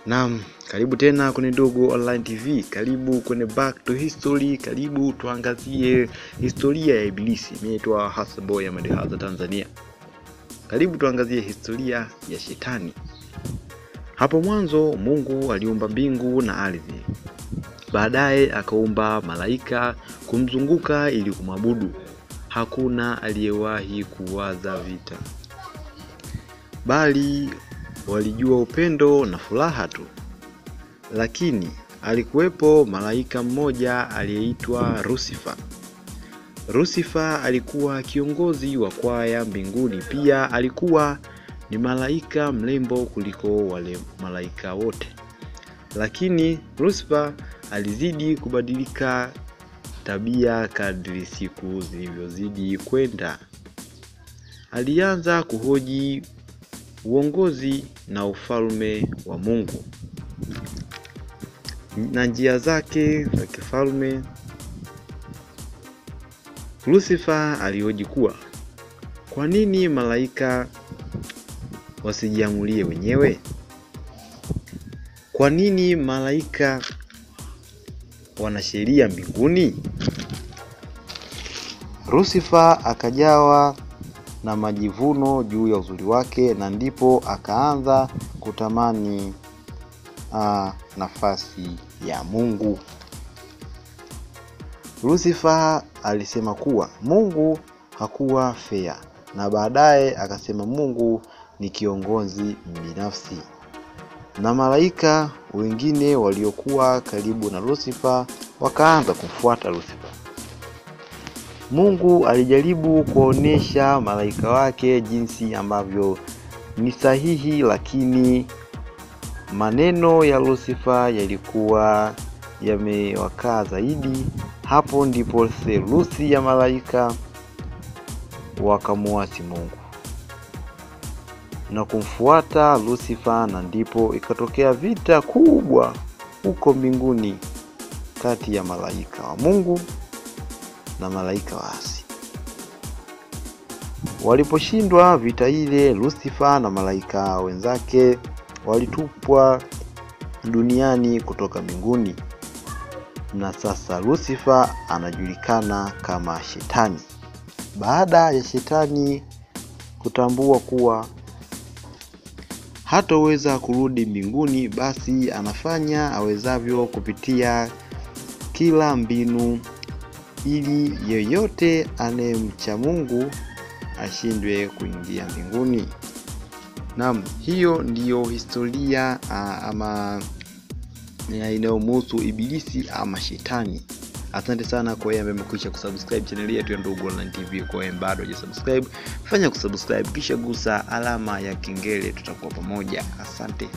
Naam, karibu tena kwenye Ndugu Online TV, karibu kwenye Back to History, karibu tuangazie historia ya Ibilisi. Mimi naitwa Hassan Boy Ahmed Tanzania. Karibu tuangazie historia ya Shetani. Hapo mwanzo Mungu aliumba mbingu na ardhi. Baadaye akaumba malaika kumzunguka ili kumwabudu. Hakuna aliyewahi kuwaza vita, bali walijua upendo na furaha tu. Lakini alikuwepo malaika mmoja aliyeitwa Lucifer. Lucifer alikuwa kiongozi wa kwaya mbinguni, pia alikuwa ni malaika mrembo kuliko wale malaika wote. Lakini Lucifer alizidi kubadilika tabia kadri siku zilivyozidi kwenda. Alianza kuhoji uongozi na ufalme wa Mungu na njia zake za kifalme. Lucifer alihoji kuwa, kwa nini malaika wasijiamulie wenyewe? Kwa nini malaika wana sheria mbinguni? Lucifer akajawa na majivuno juu ya uzuri wake, na ndipo akaanza kutamani nafasi ya Mungu. Lucifer alisema kuwa Mungu hakuwa fair, na baadaye akasema Mungu ni kiongozi binafsi. Na malaika wengine waliokuwa karibu na Lucifer wakaanza kufuata Lucifer. Mungu alijaribu kuonesha malaika wake jinsi ambavyo ni sahihi, lakini maneno ya Lucifer yalikuwa yamewakaa zaidi. Hapo ndipo theluthi ya malaika wakamuasi Mungu na kumfuata Lucifer, na ndipo ikatokea vita kubwa huko mbinguni kati ya malaika wa Mungu na malaika waasi. Waliposhindwa vita ile, Lucifer na malaika wenzake walitupwa duniani kutoka mbinguni, na sasa Lucifer anajulikana kama Shetani. Baada ya Shetani kutambua kuwa hataweza kurudi mbinguni, basi anafanya awezavyo kupitia kila mbinu ili yeyote anayemcha Mungu ashindwe kuingia mbinguni. Naam, hiyo ndiyo historia ama inayomhusu Ibilisi ama Shetani. Asante sana kwa yeye amekwisha kusubscribe channel yetu ya Ndugu Online TV. Kwa yeye bado hajasubscribe, fanya kusubscribe kisha gusa alama ya kengele, tutakuwa pamoja. Asante.